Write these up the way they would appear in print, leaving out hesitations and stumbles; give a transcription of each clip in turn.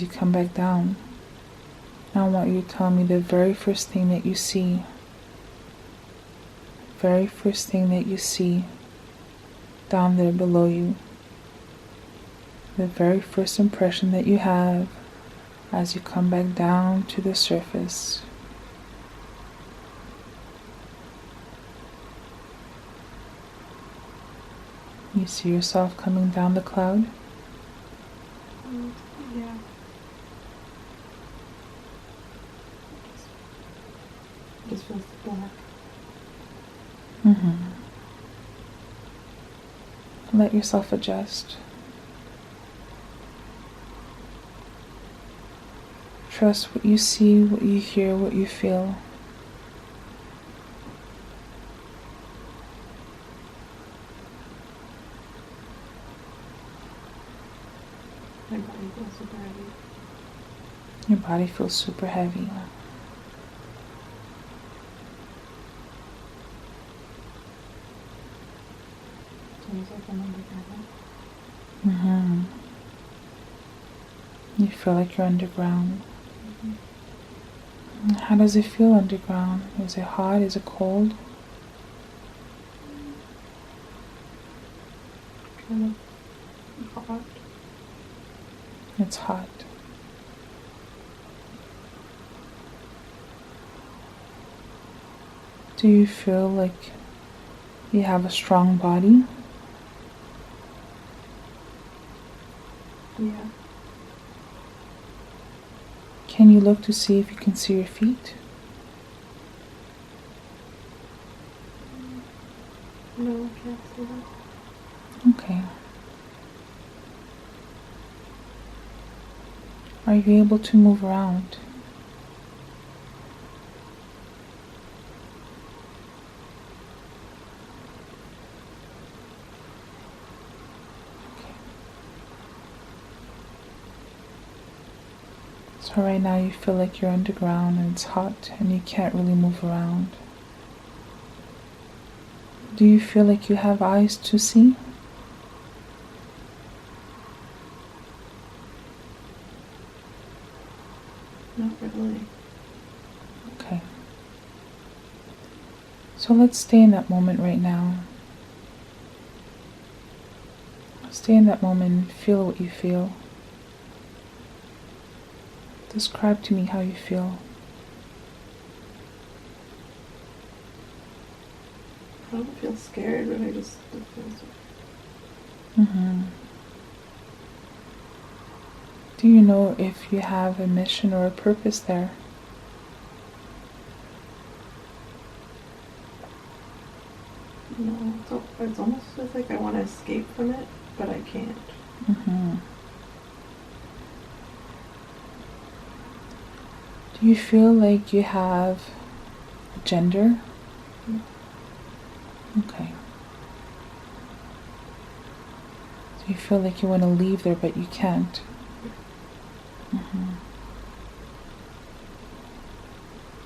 you come back down. Now I want you to tell me the very first thing that you see. Very first thing that you see down there below you. The very first impression that you have as you come back down to the surface. You see yourself coming down the cloud? Yeah. Just feels black. Let yourself adjust. Trust what you see, what you hear, what you feel. My body feels super heavy. Your body feels super heavy. Seems like I'm underground. You feel like you're underground. How does it feel underground? Is it hot? Is it cold? Kind of hot. It's hot. Do you feel like you have a strong body? Yeah. Can you look to see if you can see your feet? No, I can't see that. Okay. Are you able to move around? So right now you feel like you're underground and it's hot and you can't really move around. Do you feel like you have eyes to see? Not really. Okay. So let's stay in that moment right now. Stay in that moment and feel what you feel. Describe to me how you feel. I don't feel scared, but I just feel Do you know if you have a mission or a purpose there? No, it's almost feels like I want to escape from it, but I can't. Do you feel like you have a gender? No. Okay. Do you feel like you want to leave there but you can't?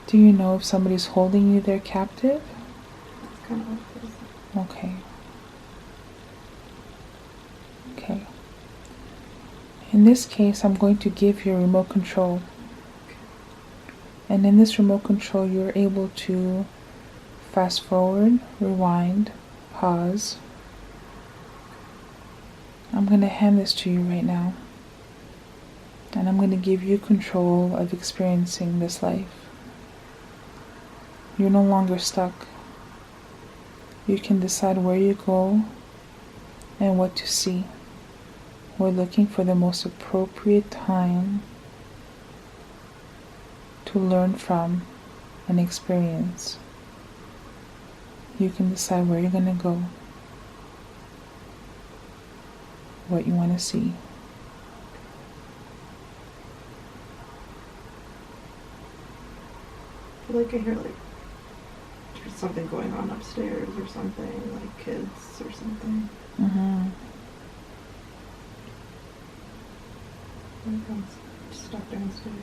Do you know if somebody's holding you there captive? That's kind of what it feels like. Okay. Okay. In this case, I'm going to give you a remote control. And in this remote control, you're able to fast forward, rewind, pause. I'm going to hand this to you right now. And I'm going to give you control of experiencing this life. You're no longer stuck. You can decide where you go and what to see. We're looking for the most appropriate time to learn from and experience. You can decide where you're going to go, what you want to see. I feel like I hear like there's something going on upstairs or something, like kids or something. Like I'm stuck downstairs.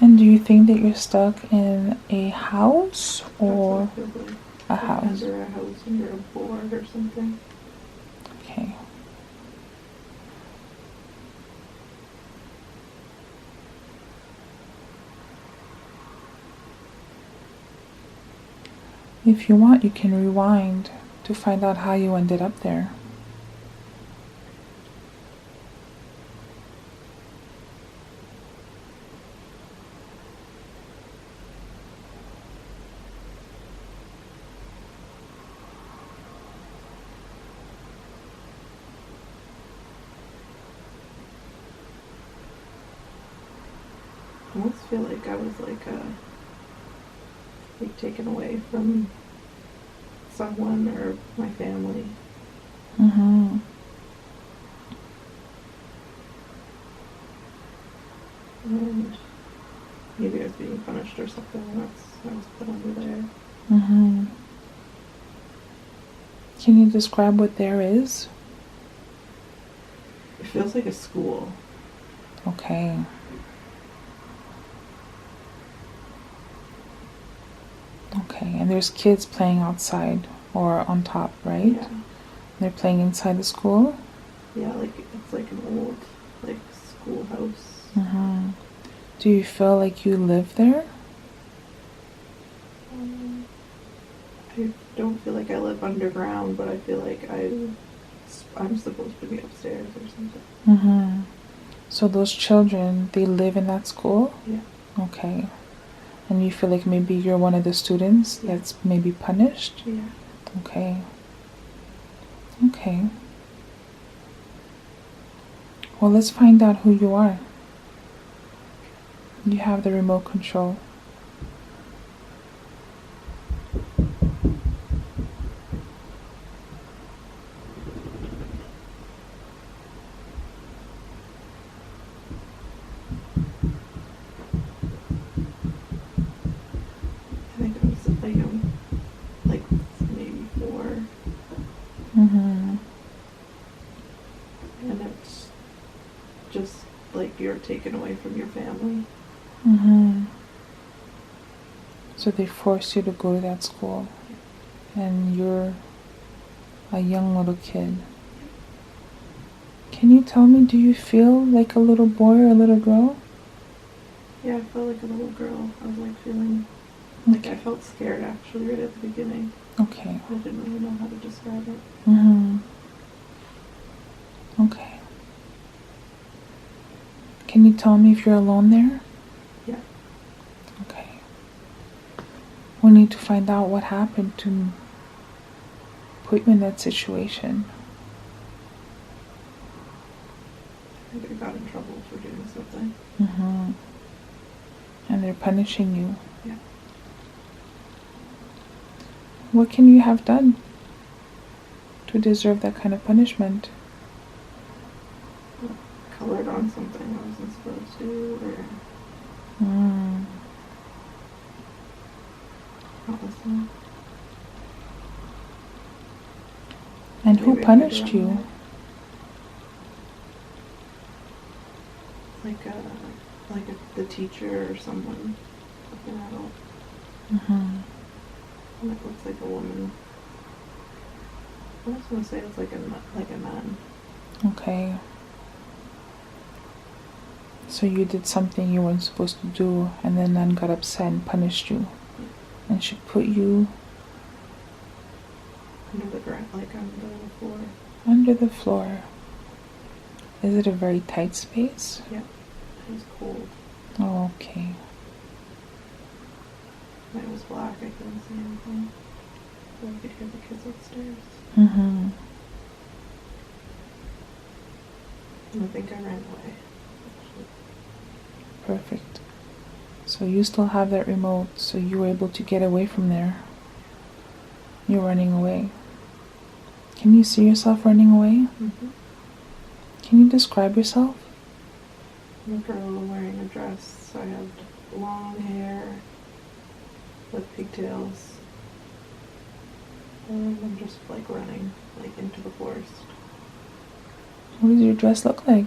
And do you think that you're stuck in a house or That's what it feels like. a house? Under a house, under a board or something. Okay. If you want, you can rewind to find out how you ended up there. I almost feel like I was like taken away from someone or my family. Mm-hmm. And maybe I was being punished or something, and I was put under there. Mm-hmm. Can you describe what there is? It feels like a school. Okay. Okay, and there's kids playing outside or on top, right? Yeah. They're playing inside the school? Yeah, like it's like an old like schoolhouse. Mm-hmm. Do you feel like you live there? I don't feel like I live underground, but I feel like I'm supposed to be upstairs or something. Mm-hmm. So those children, they live in that school? Yeah. Okay. And you feel like maybe you're one of the students that's maybe punished? Yeah. Okay. Okay. Well, let's find out who you are. You have the remote control. I think I was like maybe 4, Mm-hmm. and it's just like you're taken away from your family. Mm-hmm. So they forced you to go to that school, and you're a young little kid. Can you tell me, do you feel like a little boy or a little girl? Yeah, I felt like a little girl. I was like feeling like I felt scared actually right at the beginning. Okay. I didn't really know how to describe it. Mm-hmm. Okay. Can you tell me if you're alone there? Yeah. Okay. We need to find out what happened to put you in that situation. I think I got in trouble for doing something. Mm-hmm. And they're punishing you. Yeah. What can you have done to deserve that kind of punishment? Colored on something I wasn't supposed to, or not listening. And who Maybe I punished could've done you? that. Like the teacher or someone, like an adult. Mm-hmm. And it looks like a woman. I was gonna say it's like a man. Okay. So you did something you weren't supposed to do, and then Nun got upset and punished you. And she put you Under the ground, like under the floor. under the floor. Is it a very tight space? Yeah. It was cold. Oh, okay. And it was black. I couldn't see anything. So I could hear the kids upstairs. Mm-hmm. And I think I ran away. Actually. Perfect. So you still have that remote, so you were able to get away from there. You're running away. Can you see yourself running away? Mm-hmm. Can you describe yourself? I'm a girl wearing a dress. I have long hair with pigtails. And I'm just like running like into the forest. What does your dress look like?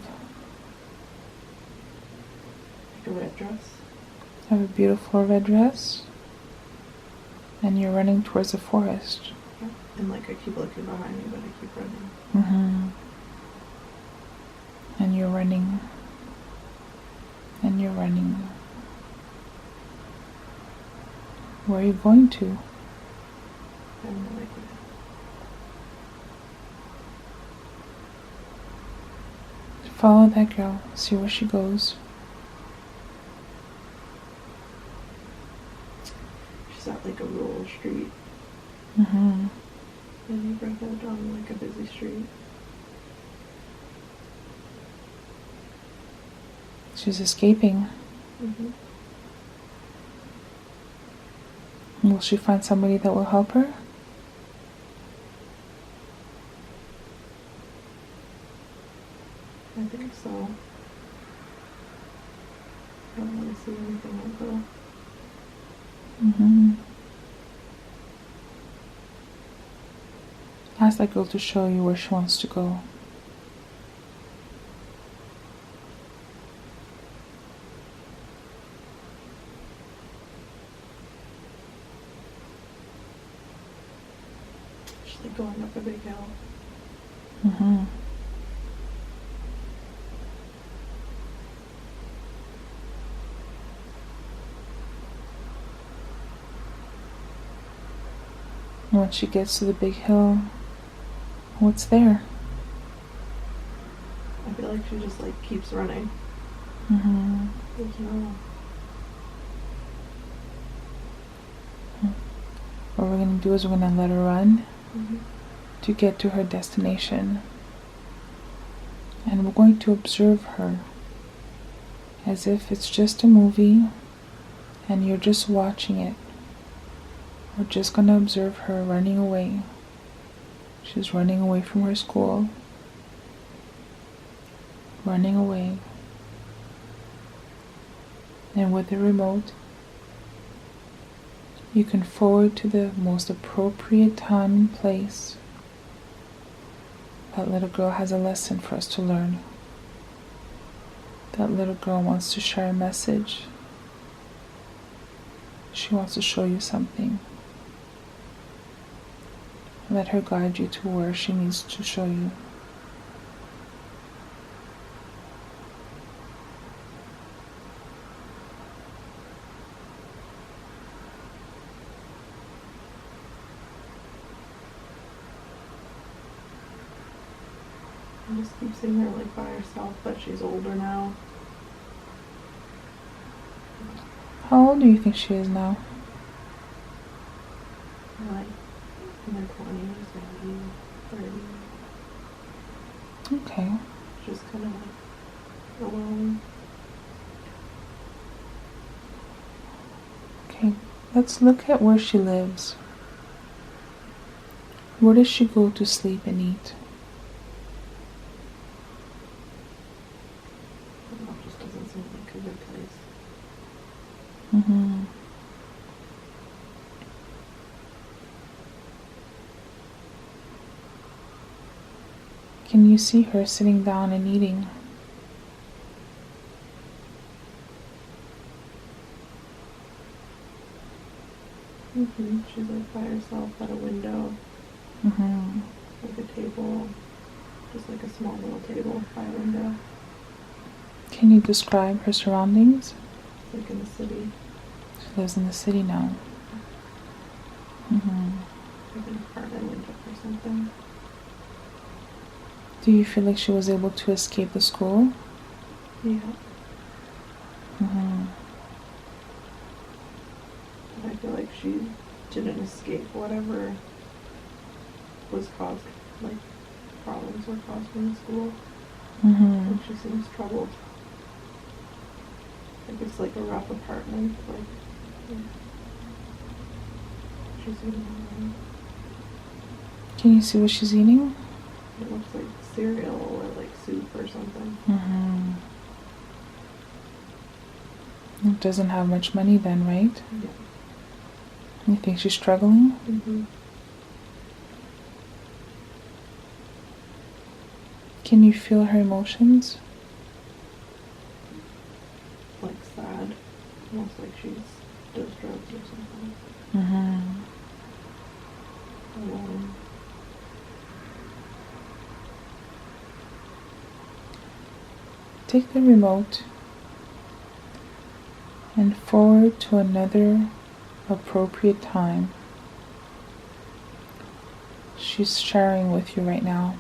Like a red dress. You have a beautiful red dress, and you're running towards the forest. Yeah. And like I keep looking behind me, but I keep running. Mm-hmm. And you're running. And you're running. Where are you going to? Follow that girl. See where she goes. She's at like a rural street. Mm-hmm. A neighborhood on like a busy street. She's escaping. Mm-hmm. Will she find somebody that will help her? I think so. I don't really see anything like that. Mm-hmm. Ask that girl to show you where she wants to go. She's like going up a big hill. Mm-hmm. Once she gets to the big hill, what's there? I feel like she just like keeps running. Mm-hmm. There's no. What we're going to do is we're going to let her run Mm-hmm. to get to her destination. And we're going to observe her as if it's just a movie and you're just watching it. We're just going to observe her running away. She's running away from her school. Running away. And with the remote, you can forward to the most appropriate time and place. That little girl has a lesson for us to learn. That little girl wants to share a message. She wants to show you something. Let her guide you to where she needs to show you. I just keep seeing her like by herself, but she's older now. How old do you think she is now? Like in her 20s, maybe 30. Okay. Just kind of like alone. Okay. Let's look at where she lives. Where does she go to sleep and eat? I don't know, it just doesn't seem like a good place. Mm-hmm. Can you see her sitting down and eating? Mm-hmm. She's like by herself at a window, Mm-hmm. with a table, just like a small little table by a window. Can you describe her surroundings? It's like in the city, She lives in the city now. Mm-hmm. like an apartment window or something. Do you feel like she was able to escape the school? Yeah. Mm-hmm. I feel like she didn't escape whatever was caused, like problems were caused from the school. Mm-hmm. Like she seems troubled. Like it's like a rough apartment. Like yeah. She's eating alone. Can you see what she's eating? It looks like cereal or like soup or something. Mm-hmm. It doesn't have much money then, right? Yeah. You think she's struggling? Mm-hmm. Can you feel her emotions? Like sad. Almost like she's does drugs or something. Mm-hmm. Alone. Take the remote and forward to another appropriate time. She's sharing with you right now.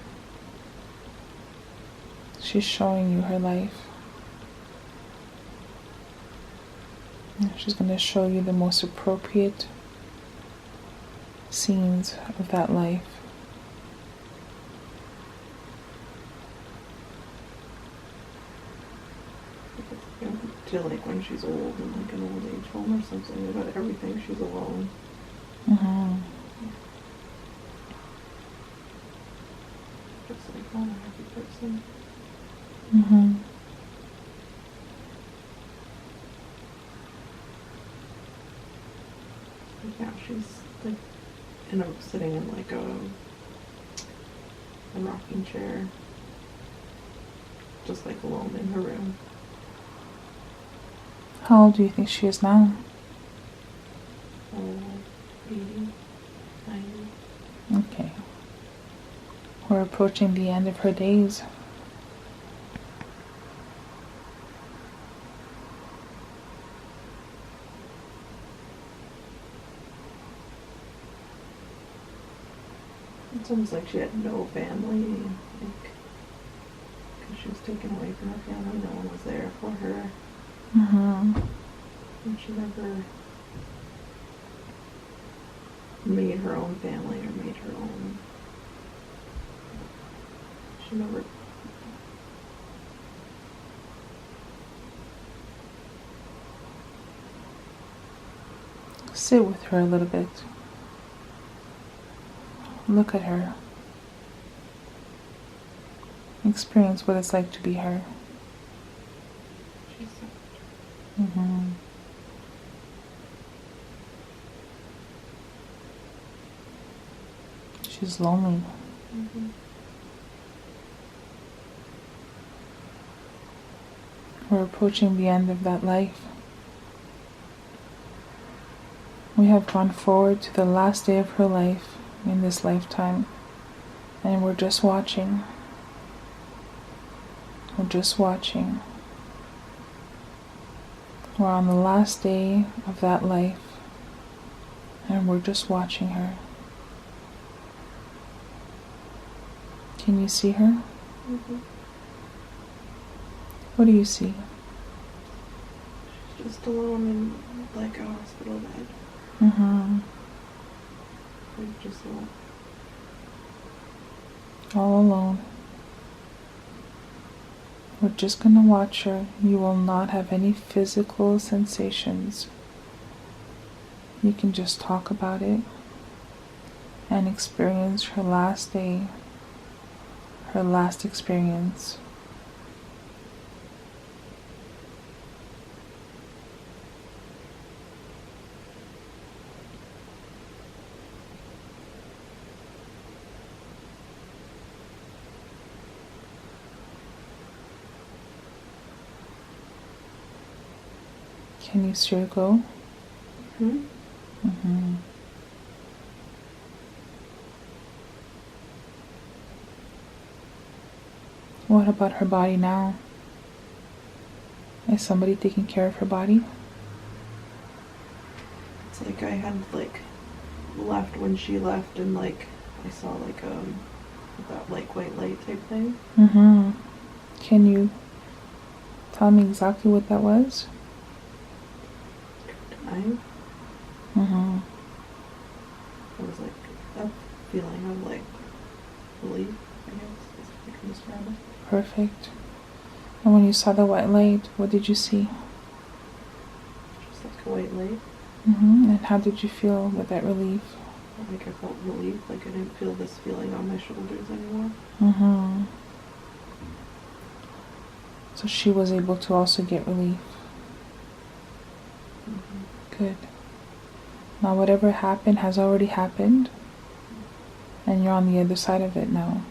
She's showing you her life. And she's going to show you the most appropriate scenes of that life. To like when she's old in like an old age home or something, about everything she's alone. Mm-hmm. Just like, oh, a happy person. Mm-hmm. Yeah, she's like sitting in like a rocking chair, just like alone in her room. How old do you think she is now? Oh, 80, 90. Okay. We're approaching the end of her days. It's almost like she had no family, like, because she was taken away from her family. No one was there for her. Mm-hmm. And she never made her own family or made her own. She never. Sit with her a little bit. Look at her. Experience what it's like to be her. She's Mm-hmm. She's lonely. mm-hmm. We're approaching the end of that life. We have gone forward to the last day of her life in this lifetime, and we're just watching. We're just watching. We're on the last day of that life, and we're just watching her. Can you see her? Mm-hmm. What do you see? She's just alone in like a hospital bed. Mm-hmm. Like just alone. All alone. We're just gonna watch her. You will not have any physical sensations. You can just talk about it and experience her last day, her last experience. Can you see her go? Hmm? Mm-hmm. What about her body now? Is somebody taking care of her body? It's like I had like left when she left, and like I saw like that like white light type thing. Mm-hmm. Can you tell me exactly what that was? Time. Mm-hmm. It was like a feeling of like relief, I guess, is how I can describe it. Perfect. And when you saw the white light, what did you see? Just like a white light. Mm-hmm. And how did you feel with that relief? Like I felt relief, like I didn't feel this feeling on my shoulders anymore. Mm-hmm. So she was able to also get relief. Mm-hmm. Good. Now whatever happened has already happened, and you're on the other side of it now.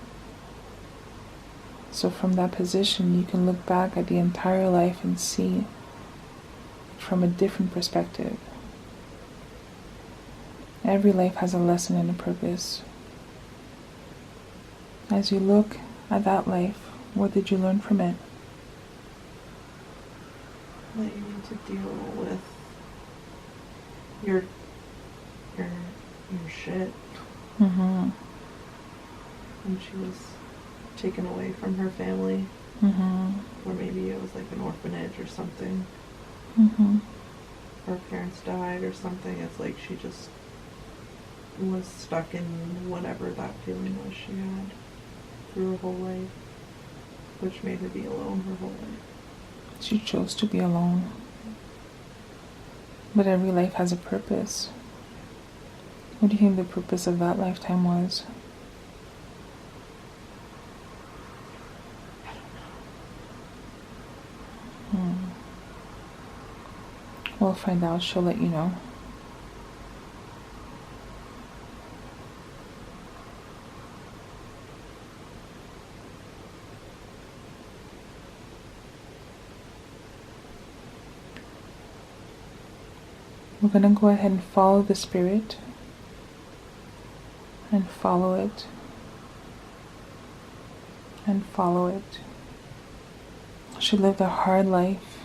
So from that position, you can look back at the entire life and see it from a different perspective. Every life has a lesson and a purpose. As you look at that life, what did you learn from it? That you need to deal with your shit. Mm-hmm. When she was taken away from her family. Or maybe it was like an orphanage or something. Her parents died or something. It's like she just was stuck in whatever that feeling was she had through her whole life, which made her be alone her whole life. She chose to be alone. But every life has a purpose. What do you think the purpose of that lifetime was? We'll find out. She'll let you know. We're going to go ahead and follow the spirit. And follow it. And follow it. She lived a hard life.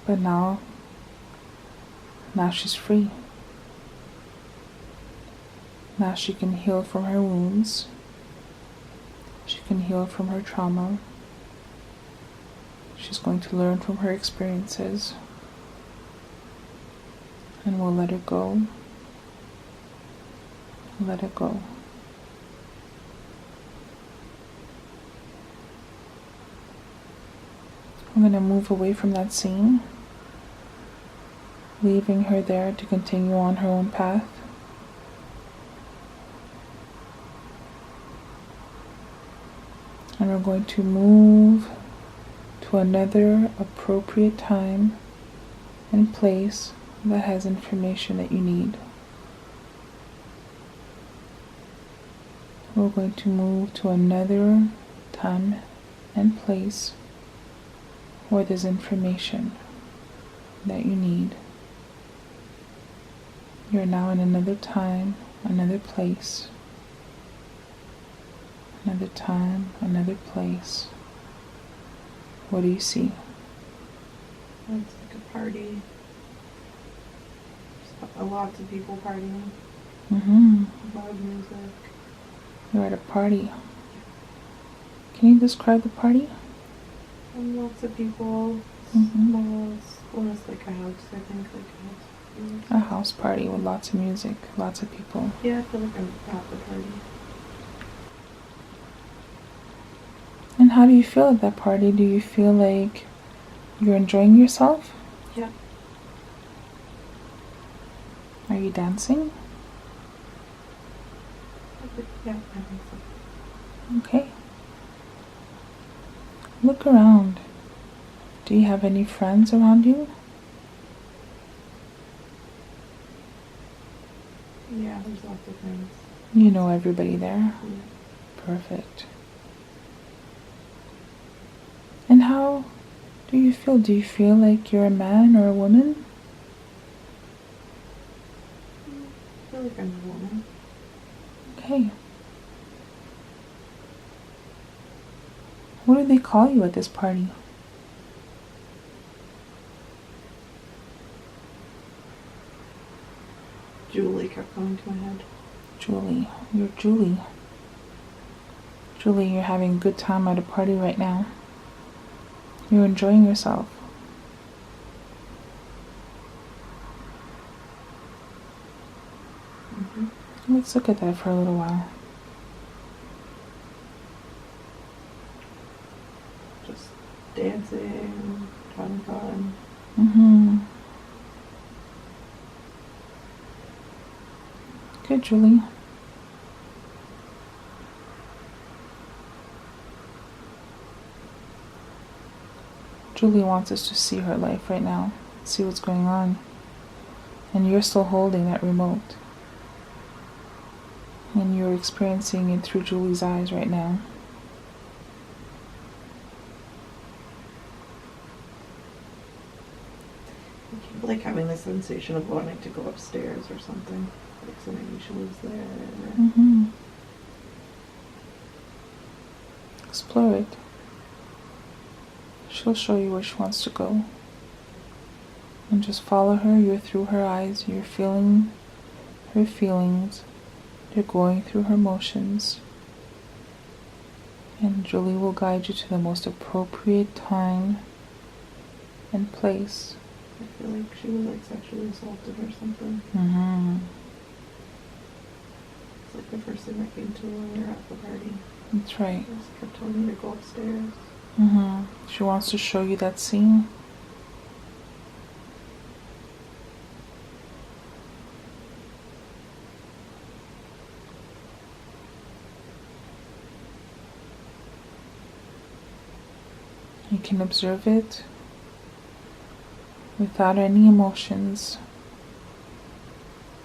But now she's free. Now she can heal from her wounds. She can heal from her trauma. She's going to learn from her experiences. And we'll let it go. Let it go. I'm going to move away from that scene, leaving her there to continue on her own path. And we're going to move to another appropriate time and place that has information that you need. We're going to move to another time and place where there's information that you need. You're now in another time, another place. Another time, another place. What do you see? It's like a party. Lots of people partying. Loud music. You're at a party. Can you describe the party? And lots of people. Almost like a house, I think. Like A house party with lots of music, lots of people. Yeah, I feel like I'm at the party. And how do you feel at that party? Do you feel like you're enjoying yourself? Yeah. Are you dancing? Yeah, I think so. Okay. Look around. Do you have any friends around you? Yeah, there's lots of friends. You know everybody there? Yeah. Perfect. And how do you feel? Do you feel like you're a man or a woman? I feel like I'm a woman. Okay. What do they call you at this party? Julie kept coming to my head. Julie. You're Julie. Julie, you're having a good time at a party right now. You're enjoying yourself. Let's look at that for a little while. Just dancing, having fun. Good, Julie. Julie wants us to see her life right now, see what's going on. And you're still holding that remote. And you're experiencing it through Julie's eyes right now. I keep like having the sensation of wanting to go upstairs or something. Like so maybe she lives there. Explore it. She'll show you where she wants to go. And just follow her. You're through her eyes. You're feeling her feelings. You're going through her motions. And Julie will guide you to the most appropriate time and place. I feel like she was like sexually assaulted or something. Mm-hmm. It's like the first thing that came to her when we were at the party. That's right. She just kept telling me to go upstairs. Mm-hmm. She wants to show you that scene. You can observe it without any emotions.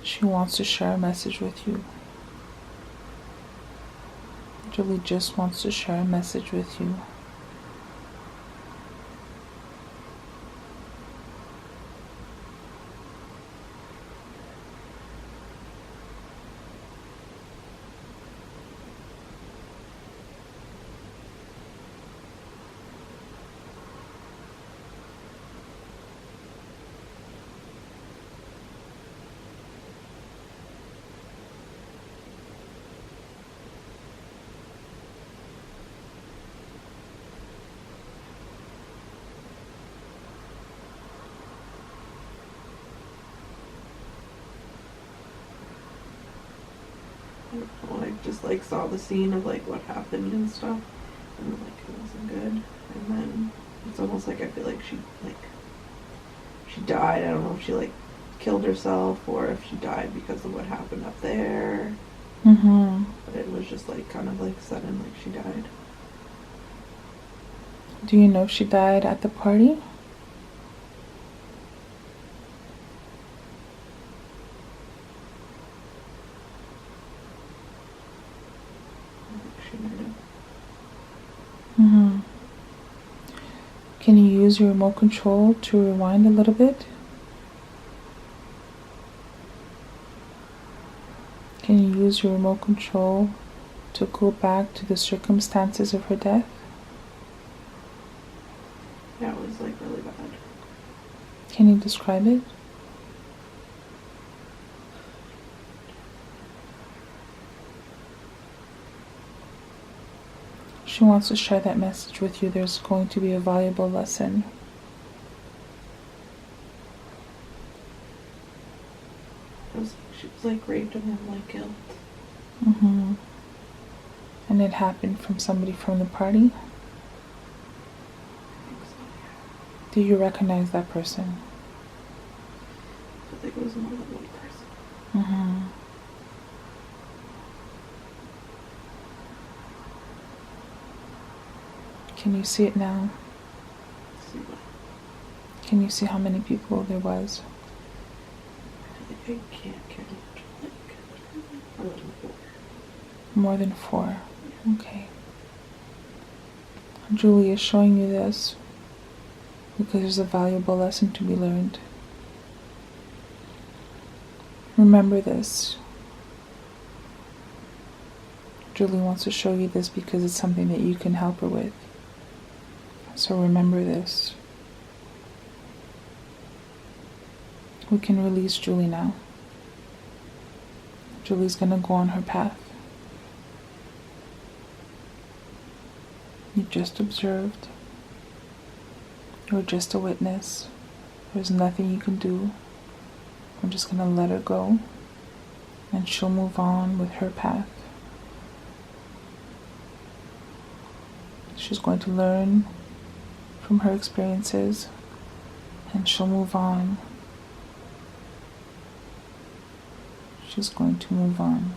She wants to share a message with you. Julie just wants to share a message with you. I just like saw the scene of like what happened and stuff, and like it wasn't good. And then it's almost like I feel like she died. I don't know if she like killed herself or if she died because of what happened up there. Mm-hmm. But it was just like kind of like sudden, like she died. Do you know if she died at the party? I think she might have. Mm-hmm. Can you use your remote control to rewind a little bit? Can you use your remote control to go back to the circumstances of her death? Yeah, it was like really bad. Can you describe it? She wants to share that message with you. There's going to be a valuable lesson. She was like raped and then like killed. Mm-hmm. And it happened from somebody from the party? I think so, yeah. Do you recognize that person? I feel like it was more than one person. Mm-hmm. Can you see it now? See what? Can you see how many people there was? I feel like I can't count. Like more than 4. More than 4. Okay. Julie is showing you this because there's a valuable lesson to be learned. Remember this. Julie wants to show you this because it's something that you can help her with. So remember this. We can release Julie now. Julie's gonna go on her path. You just observed. You're just a witness. There's nothing you can do. I'm just gonna let her go, and she'll move on with her path. She's going to learn from her experiences, and she'll move on. She's going to move on.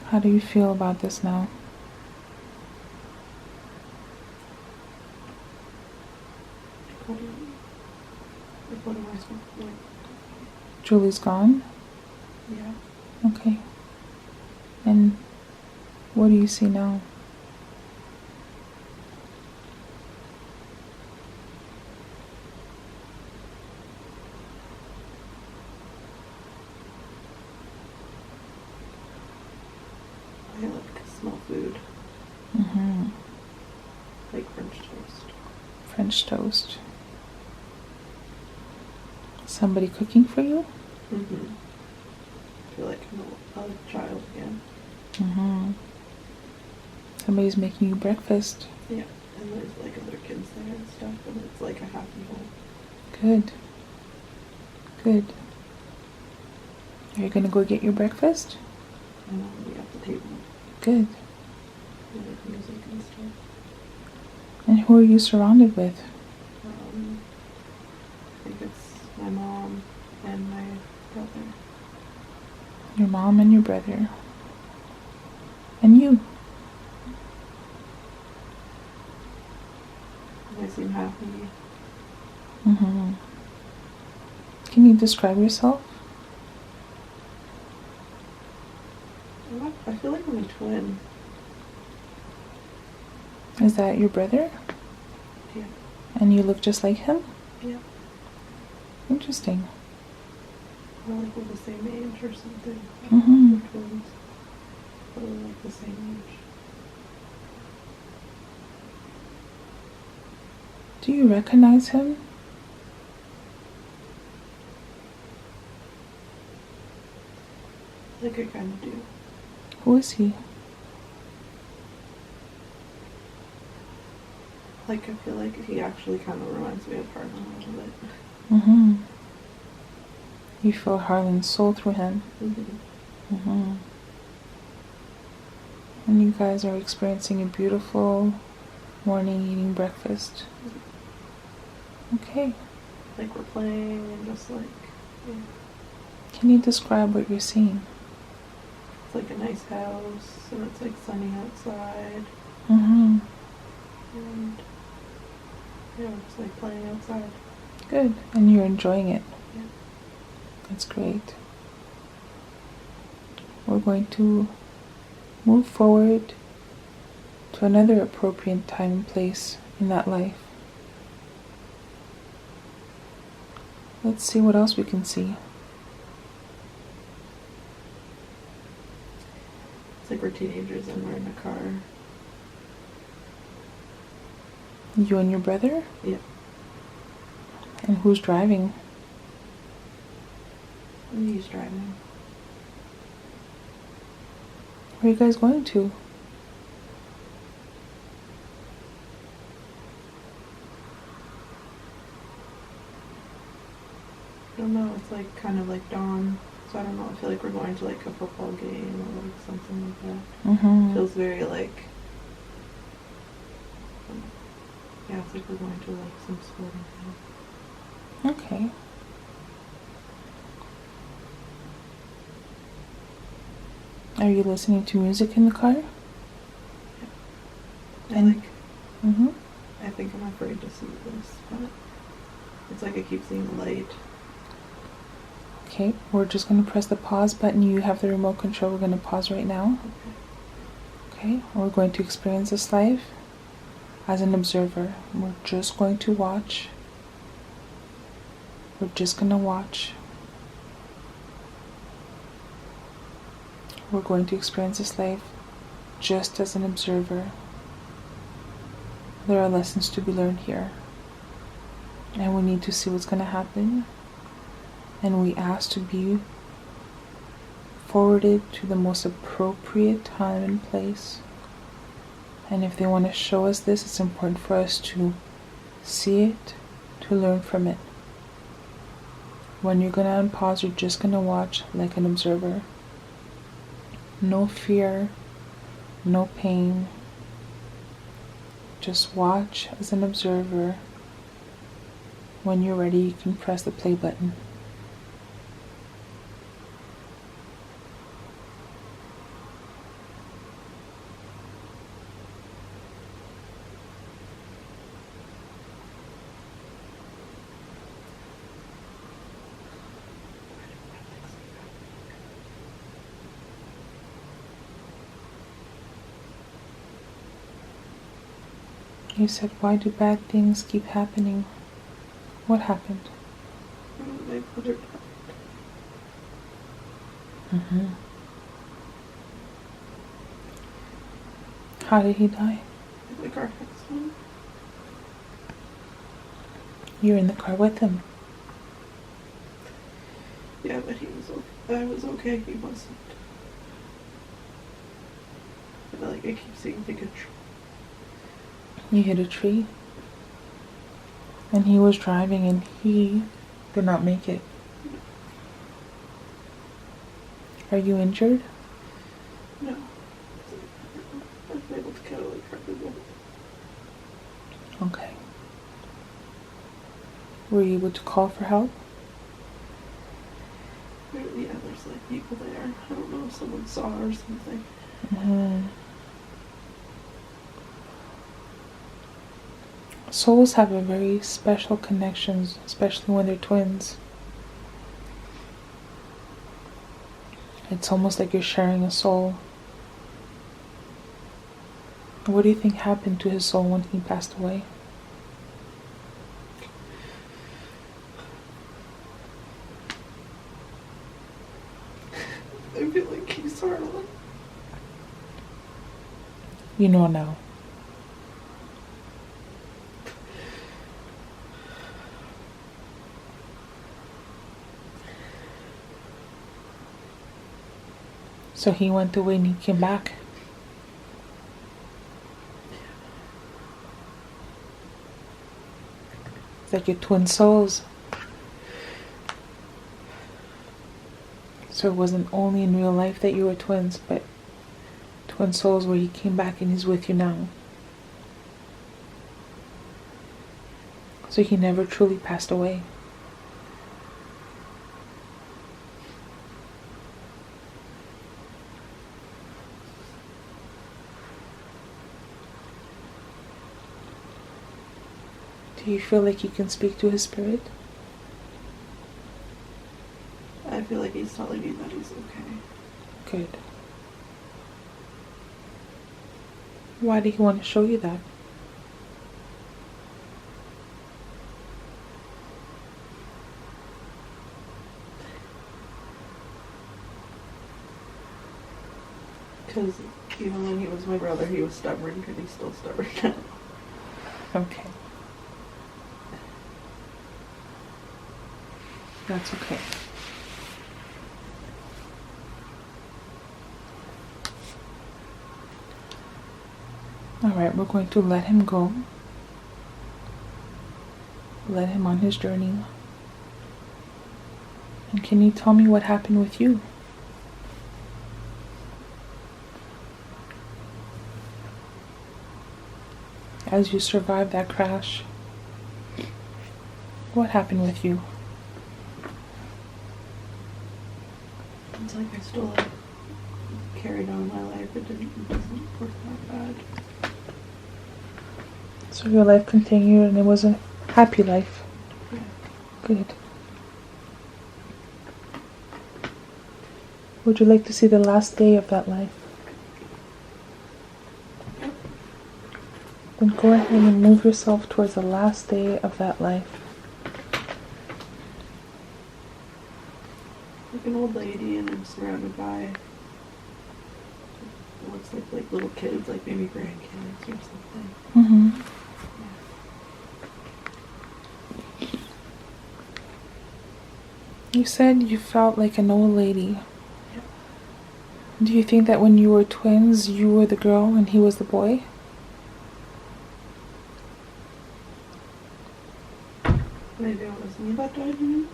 How do you feel about this now? What am I supposed to do? Julie's gone? Yeah. Okay. And what do you see now? I like smell food. Mm-hmm. Like French toast. French toast. Somebody cooking for you? Mm-hmm. I feel like I'm a child again. Mm-hmm. Somebody's making you breakfast. Yeah, and there's like other kids there and stuff, and it's like a happy home. Good. Good. Are you gonna go get your breakfast? And we at the table. Good. And like music and stuff. And who are you surrounded with? I think it's my mom and my brother. Your mom and your brother. And you. They seem happy. Mm-hmm. Can you describe yourself? I feel like I'm a twin. Is that your brother? Yeah. And you look just like him? Yeah. Interesting. Or like we're the same age or something. Mm-hmm. We're twins. But we're like the same age. Do you recognize him? Like I kind of do. Who is he? Like I feel like he actually kind of reminds me of Harlan a little bit. Mm-hmm. You feel Harlan's soul through him. Mm-hmm. Mm-hmm. And you guys are experiencing a beautiful morning eating breakfast. Okay. Like we're playing and just like, yeah. Can you describe what you're seeing? It's like a nice house and it's like sunny outside. Mm-hmm. And yeah, we're just like playing outside. Good. And you're enjoying it. Yeah. That's great. We're going to move forward to another appropriate time and place in that life. Let's see what else we can see. It's like we're teenagers and we're in a car. You and your brother? Yeah. And who's driving? And he's driving. Where are you guys going to? I don't know, it's like kind of like dawn. So I don't know, I feel like we're going to like a football game or like something like that. Mm-hmm. Feels very like, yeah, it's like we're going to like some sporting thing. Okay. Are you listening to music in the car? I And- like, Mm-hmm. I think I'm afraid to see this, but it's like I keep seeing the light. Okay, we're just going to press the pause button. You have the remote control. We're going to pause right now. Okay, we're going to experience this life as an observer. We're just going to watch. We're just going to watch. We're going to experience this life just as an observer. There are lessons to be learned here. And we need to see what's going to happen. And we ask to be forwarded to the most appropriate time and place. And if they want to show us this, it's important for us to see it, to learn from it. When you're going to unpause, you're just going to watch like an observer. No fear, no pain. Just watch as an observer. When you're ready, you can press the play button. You said, why do bad things keep happening? What happened? My brother died. Mm-hmm. How did he die? In the car accident. You're in the car with him. Yeah, but he was okay. I was okay, he wasn't. But like, I keep seeing like a You hit a tree? And he was driving and he did not make it. Are you injured? No. I was able to kind of like hurt him. Okay. Were you able to call for help? Yeah, there's like people there. I don't know if someone saw or something. Mm-hmm. Souls have a very special connections, especially when they're twins. It's almost like you're sharing a soul. What do you think happened to his soul when he passed away? I feel like he's sort of like... You know now. So he went away and he came back. It's like your twin souls. So it wasn't only in real life that you were twins, but twin souls where he came back and he's with you now. So he never truly passed away. Do you feel like you can speak to his spirit? I feel like he's telling me that he's okay. Good. Why did he want to show you that? Because even when he was my brother, he was stubborn, and he's still stubborn now. Okay. That's okay. Alright, we're going to let him go. Let him on his journey. And can you tell me what happened with you? As you survived that crash, what happened with you? It's like I still like carried on my life. It wasn't work that bad. So your life continued and it was a happy life. Yeah. Good. Would you like to see the last day of that life? Then go ahead and move yourself towards the last day of that life. Like an old lady, and I'm surrounded by what looks like little kids, like maybe grandkids or something. Mm-hmm. You said you felt like an old lady. Yeah. Do you think that when you were twins, you were the girl and he was the boy? Maybe it was me that died, you mean?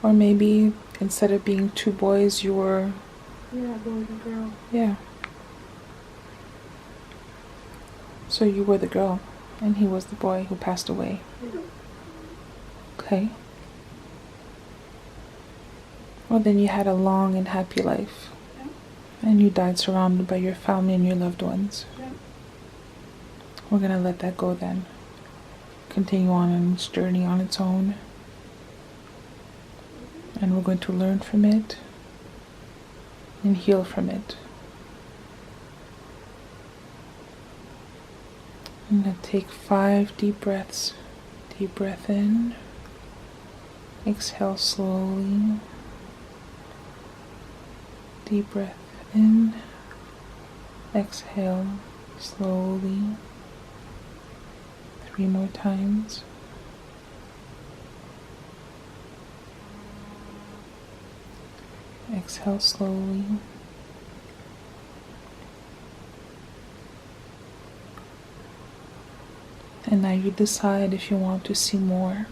Or maybe instead of being two boys, you were... Yeah, boy and girl. Yeah. So you were the girl and he was the boy who passed away. Yeah. Okay. Well, then you had a long and happy life. Yeah. And you died surrounded by your family and your loved ones. Yeah. We're going to let that go then. Continue on its journey on its own. And we're going to learn from it and heal from it. I'm going to take 5 deep breaths. Deep breath in. Exhale slowly. Deep breath in. Exhale slowly. 3 more times. Exhale slowly. And now you decide if you want to see more.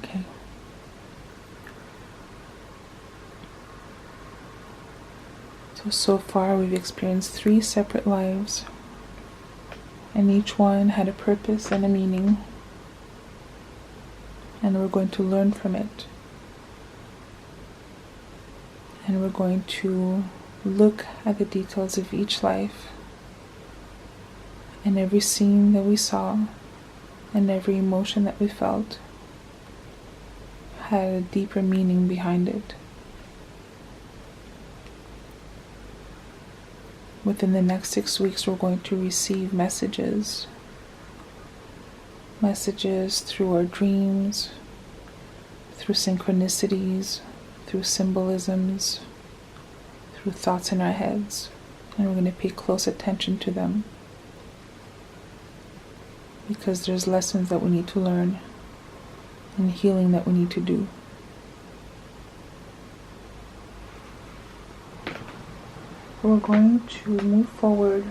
Okay. So far we've experienced 3 separate lives, and each one had a purpose and a meaning, and we're going to learn from it. And we're going to look at the details of each life, and every scene that we saw, and every emotion that we felt had a deeper meaning behind it. Within the next 6 weeks, we're going to receive messages through our dreams, through synchronicities, through symbolisms, through thoughts in our heads, and we're going to pay close attention to them, because there's lessons that we need to learn and healing that we need to do. We're going to move forward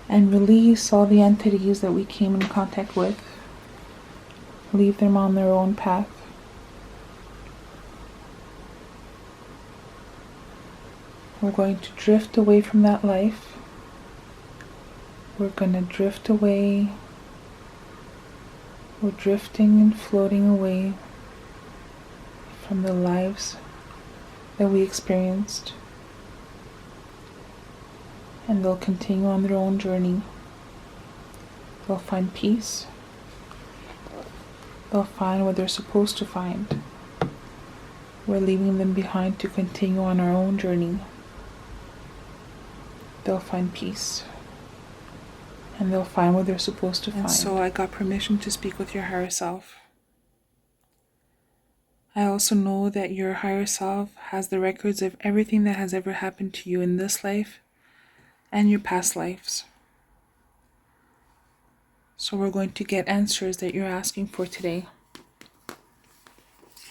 and release all the entities that we came in contact with. Leave them on their own path. We're going to drift away from that life. We're going to drift away. We're drifting and floating away from the lives that we experienced, and they'll continue on their own journey. They'll find peace. They'll find what they're supposed to find. We're leaving them behind to continue on our own journey. They'll find peace, and they'll find what they're supposed to find. So I got permission to speak with your higher self. I also know that your higher self has the records of everything that has ever happened to you in this life and your past lives. So we're going to get answers that you're asking for today.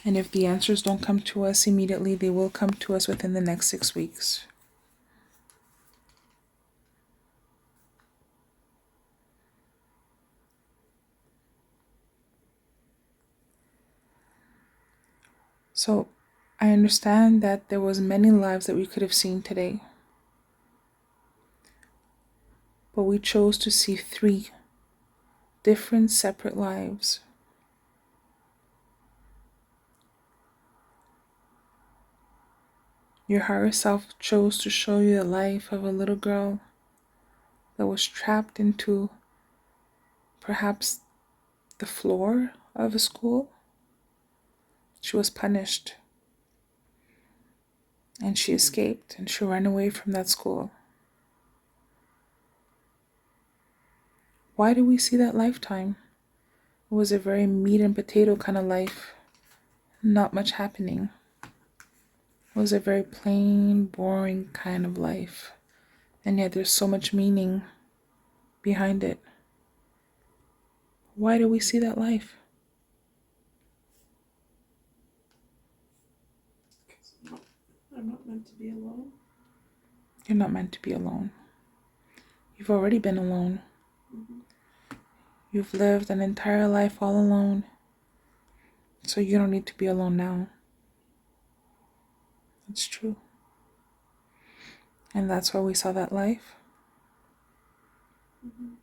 And if the answers don't come to us immediately, they will come to us within the next 6 weeks. So I understand that there was many lives that we could have seen today, but we chose to see 3 different separate lives. Your higher self chose to show you the life of a little girl that was trapped into perhaps the floor of a school. She was punished, and she escaped, and she ran away from that school. Why do we see that lifetime? It was a very meat and potato kind of life, not much happening. It was a very plain, boring kind of life, and yet there's so much meaning behind it. Why do we see that life? I'm not meant to be alone. You're not meant to be alone. You've already been alone. Mm-hmm. You've lived an entire life all alone, so you don't need to be alone now. It's true. And that's why we saw that life. Mm-hmm.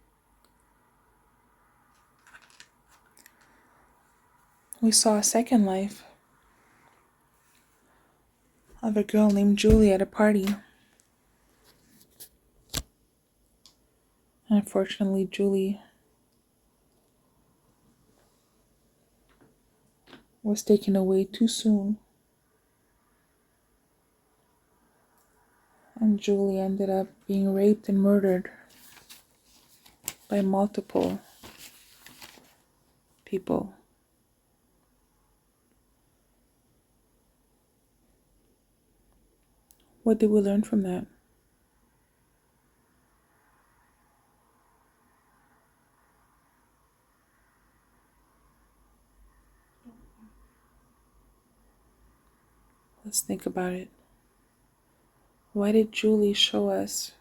We saw a second life of a girl named Julie at a party. Unfortunately, Julie was taken away too soon. And Julie ended up being raped and murdered by multiple people. What did we learn from that? Let's think about it. Why did Julie show us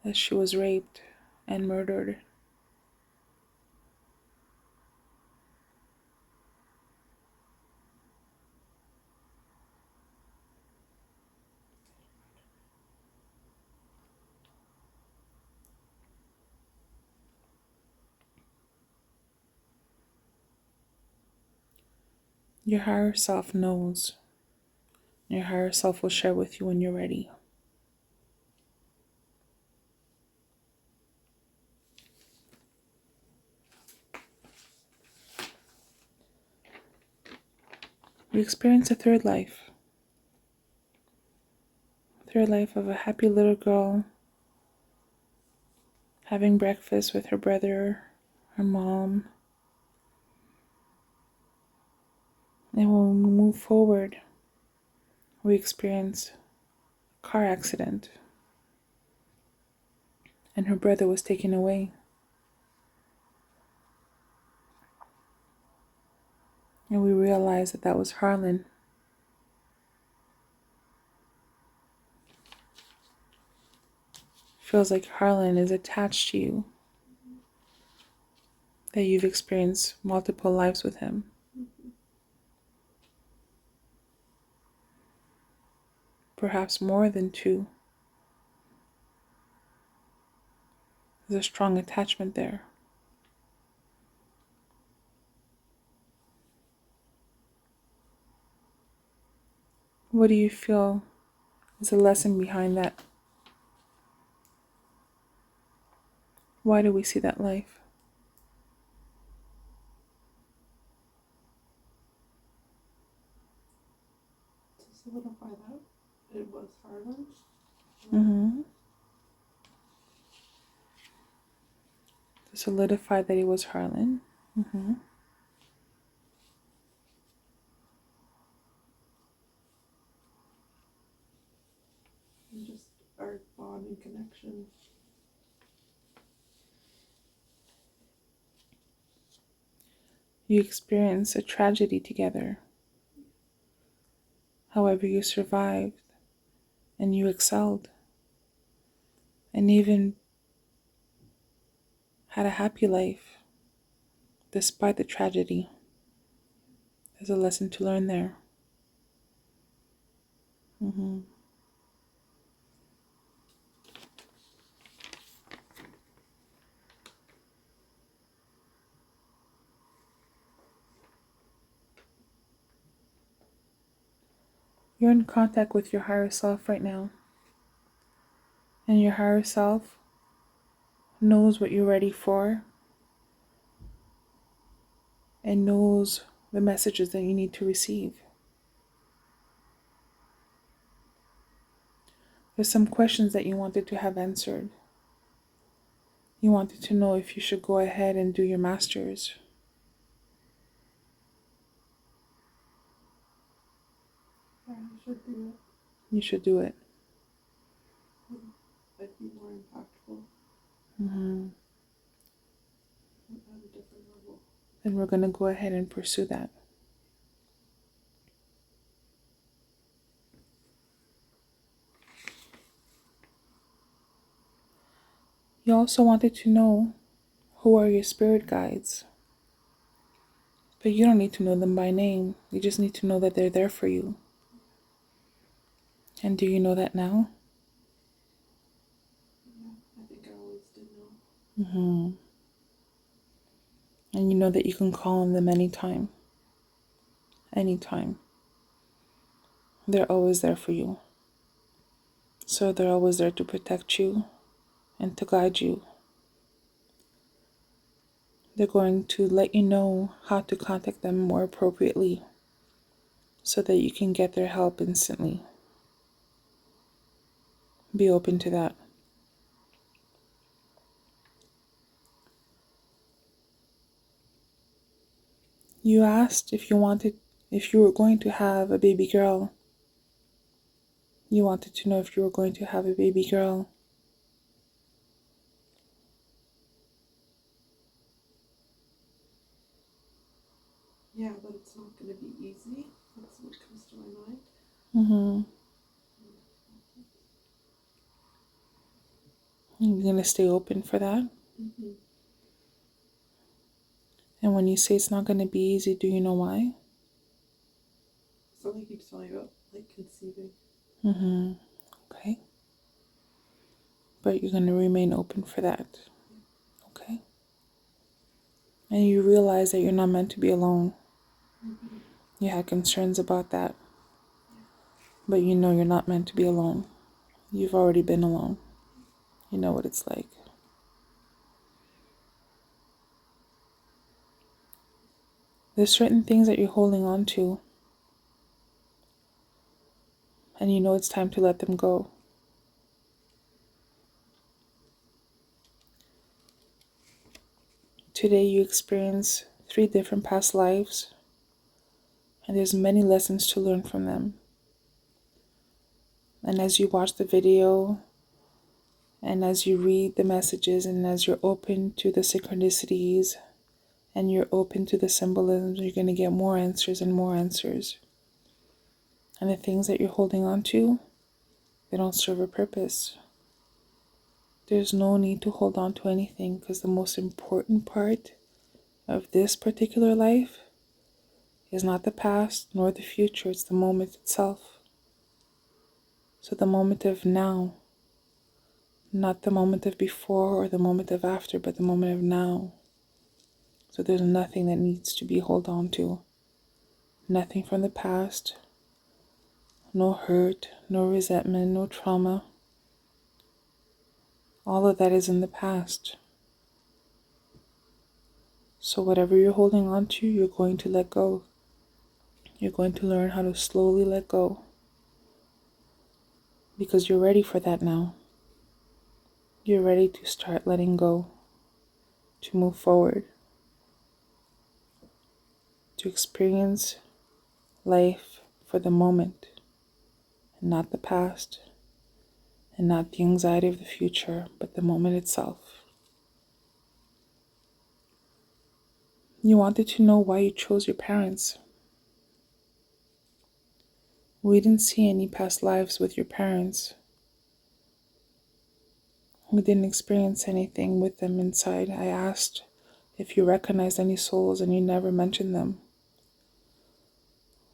that she was raped and murdered? Your higher self knows. Your higher self will share with you when you're ready. We experience a third life. Third life of a happy little girl having breakfast with her brother, her mom. And when we move forward, we experience a car accident. And her brother was taken away. And we realize that that was Harlan. Feels like Harlan is attached to you. That you've experienced multiple lives with him. Perhaps more than two. There's a strong attachment there. What do you feel is the lesson behind that? Why do we see that life? To solidify that it was Harlan. Mm-hmm. To solidify that it was Harlan. Mm-hmm. And just our bond and connection. You experienced a tragedy together. However, you survived and you excelled. And even had a happy life despite the tragedy. There's a lesson to learn there. Mm-hmm. You're in contact with your higher self right now. And your higher self knows what you're ready for and knows the messages that you need to receive. There's some questions that you wanted to have answered. You wanted to know if you should go ahead and do your master's. Yeah, I should do it. You should do it. I'd be more impactful. Mm-hmm. At a different level. Then we're going to go ahead and pursue that. You also wanted to know who are your spirit guides. But you don't need to know them by name. You just need to know that they're there for you. And do you know that now? Yeah, I think I always did know. Mm-hmm. And you know that you can call on them anytime. Anytime. They're always there for you. So they're always there to protect you and to guide you. They're going to let you know how to contact them more appropriately so that you can get their help instantly. Be open to that. You asked if you were going to have a baby girl. You wanted to know if you were going to have a baby girl. Yeah, but it's not going to be easy. That's what comes to my mind. Mm-hmm. You're going to stay open for that? Mm-hmm. And when you say it's not going to be easy, do you know why? Something keeps telling you about, like, conceiving. Mm-hmm. Okay. But you're going to remain open for that. Okay. And you realize that you're not meant to be alone. Mm-hmm. You had concerns about that. But you know you're not meant to be alone. You've already been alone. You know what it's like. There's certain things that you're holding on to. And you know it's time to let them go. Today you experience 3 different past lives. And there's many lessons to learn from them. And as you watch the video, and as you read the messages, and as you're open to the synchronicities, and you're open to the symbolisms, you're going to get more answers and more answers. And the things that you're holding on to, they don't serve a purpose. There's no need to hold on to anything, because the most important part of this particular life is not the past nor the future, it's the moment itself. So the moment of now, not the moment of before or the moment of after, but the moment of now. So there's nothing that needs to be held on to. Nothing from the past, no hurt, no resentment, no trauma. All of that is in the past. So whatever you're holding on to, you're going to let go. You're going to learn how to slowly let go. Because you're ready for that now. You're ready to start letting go. To move forward. To experience life for the moment. And not the past. And not the anxiety of the future, but the moment itself. You wanted to know why you chose your parents. We didn't see any past lives with your parents. We didn't experience anything with them inside. I asked if you recognized any souls and you never mentioned them.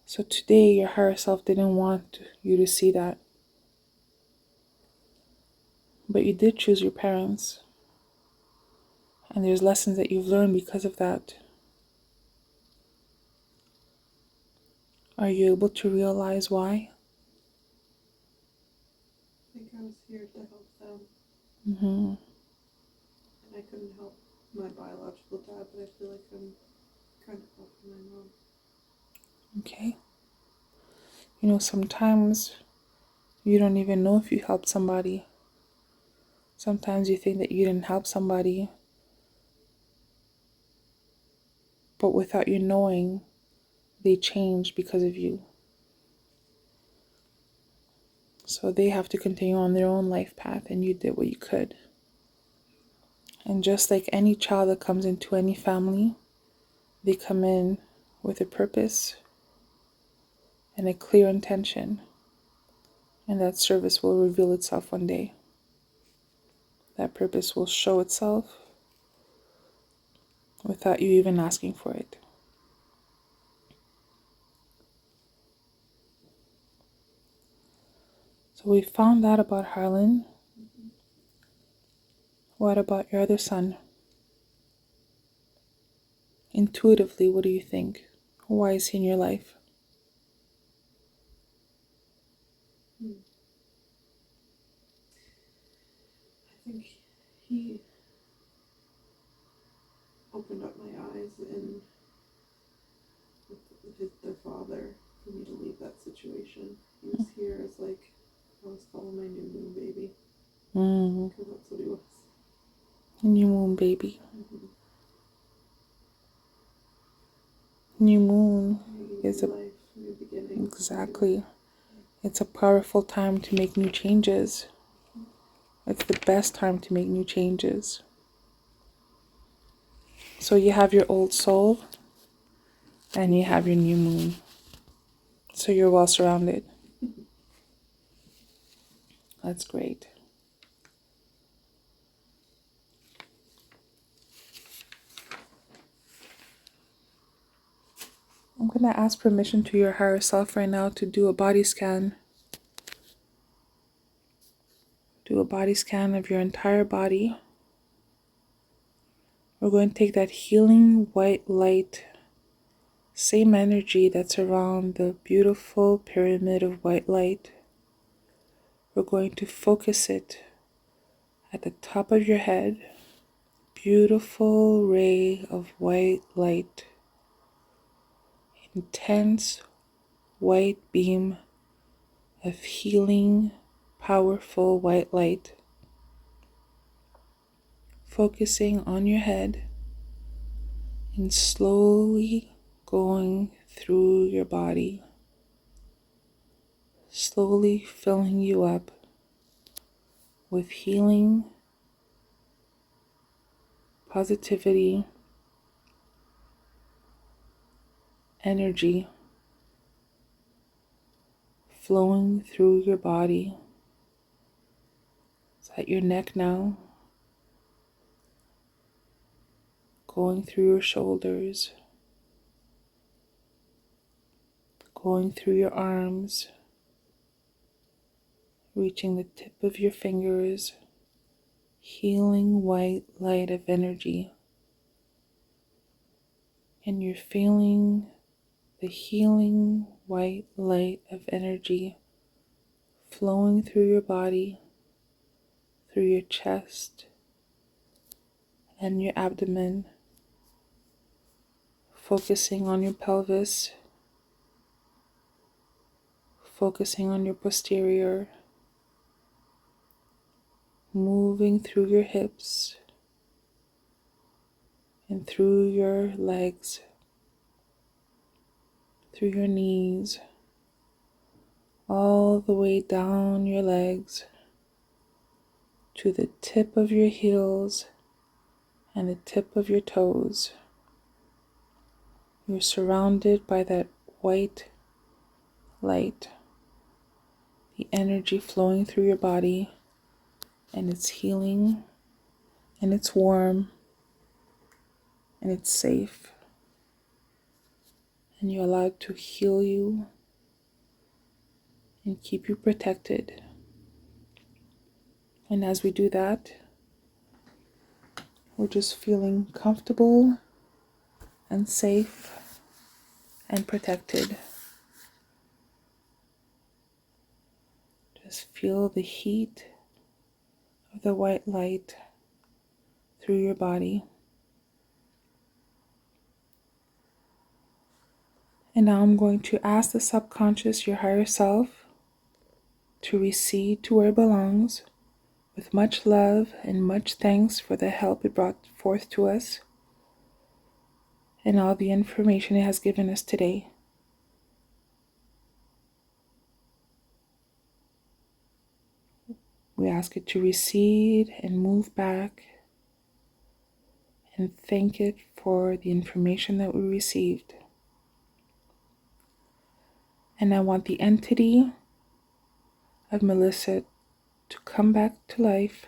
So today your higher self didn't want you to see that. But you did choose your parents. And there's lessons that you've learned because of that. Are you able to realize why? I think I was here to help them. Mm-hmm. And I couldn't help my biological dad, but I feel like I'm kind of helping my mom. Okay. You know, sometimes you don't even know if you helped somebody. Sometimes you think that you didn't help somebody, but without you knowing, they changed because of you. So they have to continue on their own life path, and you did what you could. And just like any child that comes into any family, they come in with a purpose and a clear intention. And that service will reveal itself one day. That purpose will show itself without you even asking for it. So we found out about Harlan. What about your other son? Intuitively, what do you think? Why is he in your life? I think he opened up my eyes and with their father for me to leave that situation. He was here as like, I was calling my new moon baby. Because that's what he was. New moon baby. Mm-hmm. New moon New is a life, new beginning. exactly. It's a powerful time to make new changes. It's the best time to make new changes. So you have your old soul and you have your new moon. So you're well surrounded. That's great. I'm going to ask permission to your higher self right now to do a body scan. Do a body scan of your entire body. We're going to take that healing white light, same energy that's around the beautiful pyramid of white light. We're going to focus it at the top of your head. Beautiful ray of white light. Intense white beam of healing, powerful white light. Focusing on your head and slowly going through your body. Slowly filling you up with healing, positivity, energy flowing through your body. It's at your neck now, going through your shoulders, going through your arms, reaching the tip of your fingers, healing white light of energy. And you're feeling the healing white light of energy flowing through your body, through your chest and your abdomen, focusing on your pelvis, focusing on your posterior, moving through your hips and through your legs, through your knees, all the way down your legs to the tip of your heels and the tip of your toes. You're surrounded by that white light, the energy flowing through your body, and it's healing, and it's warm, and it's safe, and you're allowed to heal you and keep you protected. And as we do that, we're just feeling comfortable and safe and protected. Just feel the heat of the white light through your body. And now I'm going to ask the subconscious, your higher self, to recede to where it belongs with much love and much thanks for the help it brought forth to us and all the information it has given us today. We ask it to recede and move back and thank it for the information that we received. And I want the entity of Melissa to come back to life,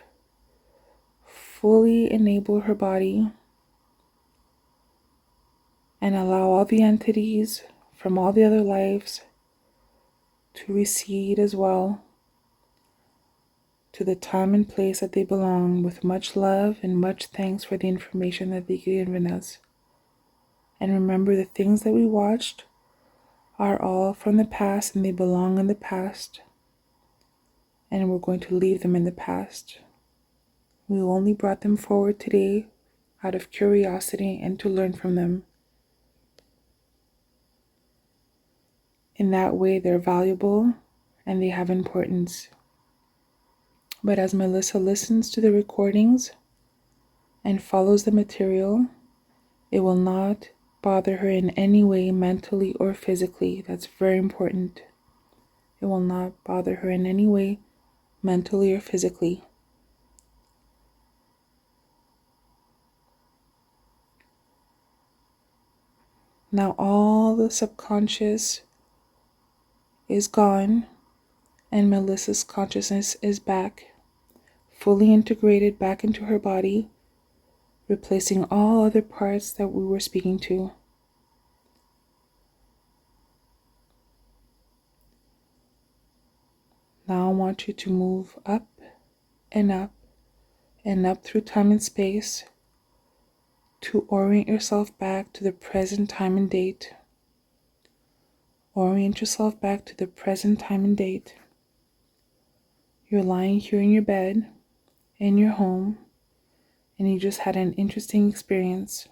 fully enable her body, and allow all the entities from all the other lives to recede as well to the time and place that they belong, with much love and much thanks for the information that they've given us. And remember, the things that we watched are all from the past and they belong in the past, and we're going to leave them in the past. We only brought them forward today out of curiosity and to learn from them. In that way, they're valuable and they have importance. But as Melissa listens to the recordings and follows the material, it will not bother her in any way, mentally or physically. That's very important. It will not bother her in any way, mentally or physically. Now all the subconscious is gone and Melissa's consciousness is back, fully integrated back into her body, replacing all other parts that we were speaking to. Now I want you to move up and up and up through time and space to orient yourself back to the present time and date. Orient yourself back to the present time and date. You're lying here in your bed, in your home, and you just had an interesting experience.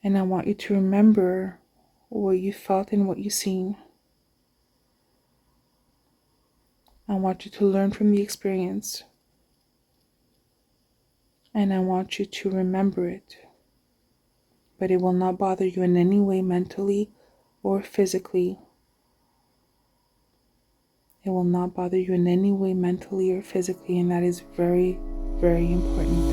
And I want you to remember what you felt and what you seen. I want you to learn from the experience. And I want you to remember it. But it will not bother you in any way mentally or physically. It will not bother you in any way mentally or physically, and that is very, very important.